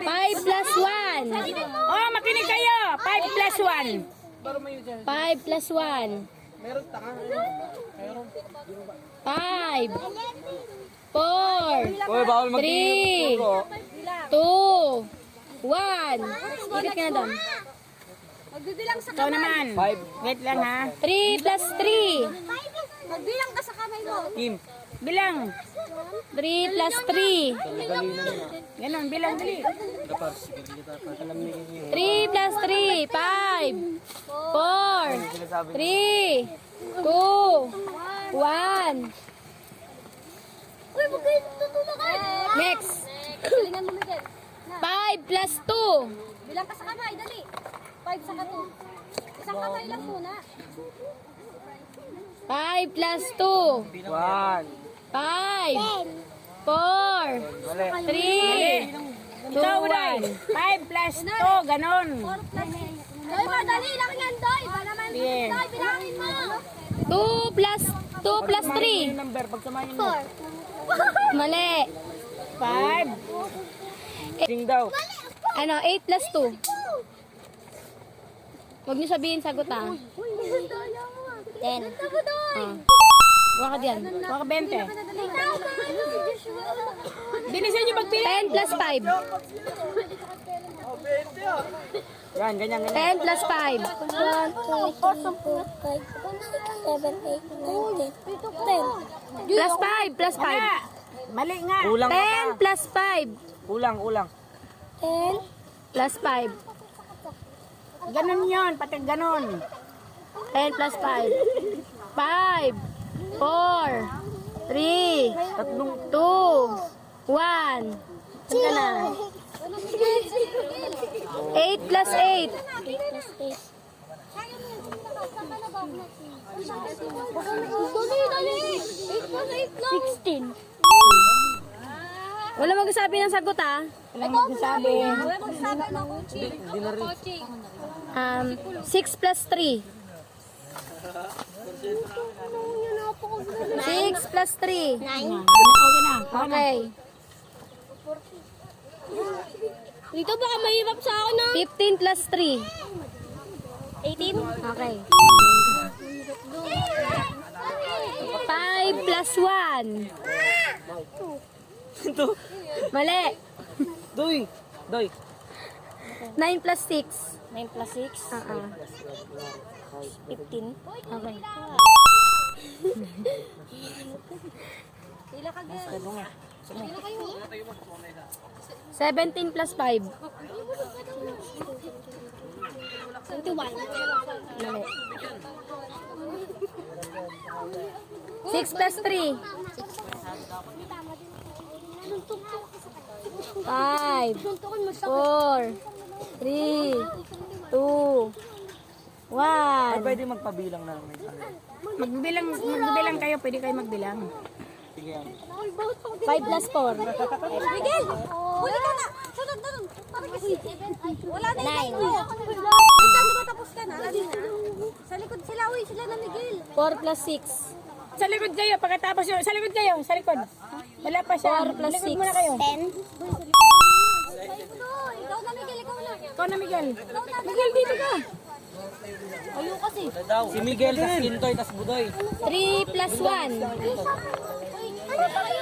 5 plus 1. Oh, makinig kayo. 5 plus 1. 5 plus 1. 5. 4. Uy, bawal 3. 2. 1. Ikot ka na doon. Magbibilang sa Ikaw naman. 5. Wait lang ha. 3 plus 3. Magbilang ka sa kamay mo. Kim. Bilang. 3 plus 3. Ganon, bilang dali. 3 plus 3. 5. 4. 3. 2. 1. Uy, wag kayo tutulog ka. Next. Galingan mo, Miguel. 5 plus 2. Bilang ka sa kamay, dali. 5 sa kato. Isang kamay lang muna. 5 plus 2. 1. 5. 4. 3. Ikaw, Day. 5 plus 2. Ganon. 4 plus 6. Doy, madali lang yan, Doy. Ba naman, Sige. Doy, bilangin mo. 2 plus 3. Yung number, pagsamahin mo. 4. Mali. 5. Sing daw. Ano, 8 plus 2. Huwag niyo sabihin sagot ah. 10. 10. Ganda mo, Doy. Huwag ka diyan. Huwag ka 20. Ikaw, paano si Joshua? Bilisan niyo magbilang. 10 plus 5. Yan, ganyan, ganyan. 10 plus 5. 1, 2, 3, 4, 5, 6, 7, 8, 9, 10. 10. Plus 5. Plus 5. Wala. Mali nga. Kulang ka 10 pa. plus 5. Kulang, kulang. 10. Plus 5. Ganon yun. Pati ganon. 10 plus 5. 5. 4. 3. 2. 1. Saan ka na? 8 plus 8. 8 plus 8. Dali, dali. 8 plus 8 lang. 16. Wala magsasabi ng sagot ah. Wala magsasabi. Wala magsasabi ng coaching. 6 plus 3. 6 plus 3. 9. Okay na. Okay. Dito baka mahirap sa ako na. 15 plus 3. 18. Okay. 5 plus 1. Mali. Doy. Doy. 9 plus 6. 9 plus 6. 15. Okay. Sila ka girl. 17 plus 5. 21. Mali. 6 plus 3. 5. 4. 3. 2. 1. Pwede magpabilang na lang. Magbilang kayo. Pwede kayo magbilang. Sige yan. 5 plus 4. Miguel! Huli ka na! Sunod na nun! Parang kasi... Wala na yung 9. Ikaw, di ba tapos ka na? Sa likod sila, uy, sila na Miguel. 4 plus 6. Sa likod kayo. Pagkatapos yun. Sa likod kayo. Sa likod. Wala pa siya. 4 plus Likod 6. muna kayo. 10. Ikaw na Miguel, ikaw na. Ikaw na, Miguel. Miguel, dito ka. Ayaw kasi. Si Miguel, tas Kintoy, tas Budoy. 3 plus 1.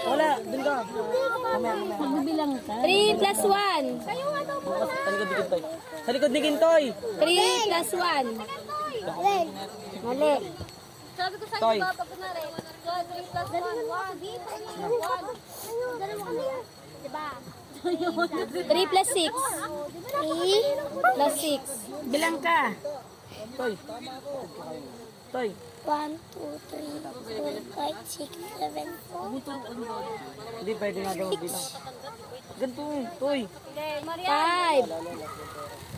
Wala, dun ka. 3 plus 1. Sa likod ni Kintoy. Sa likod ni Kintoy. 3 plus 1. Mali. Sabi ko Toy. sa'yo, pag kunwari, 3 plus 1, 1. Dalawa kami. Diba? 3 plus 6. 3 plus 6. Bilang ka. Toy. Toy. 1, 2, 3, 4, 5, 6, 7. Hindi pwede nga daw bilang. Ganito, Toy. 5.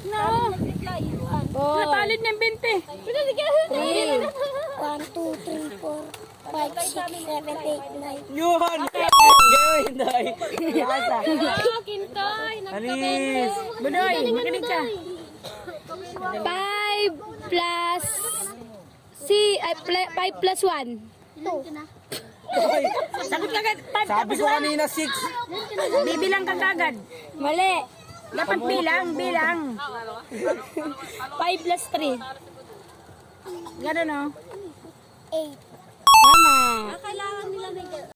No. 4. Napalit ng 20. 3. 1, 2, 3, 4, 5, 6, 7, 8, 9. Yun! Gawin, Toy. Asa? Kintoy, Anis! Budoy, makinig ka. 5 plus 5 plus 1. 2. Hoy, Sagot ka agad. 5 sabi tapos ko 1. kanina 6. Bibilang ka agad. Mali. Dapat bilang. 5 plus 3. Ganun, no? Tama. Kailangan nila na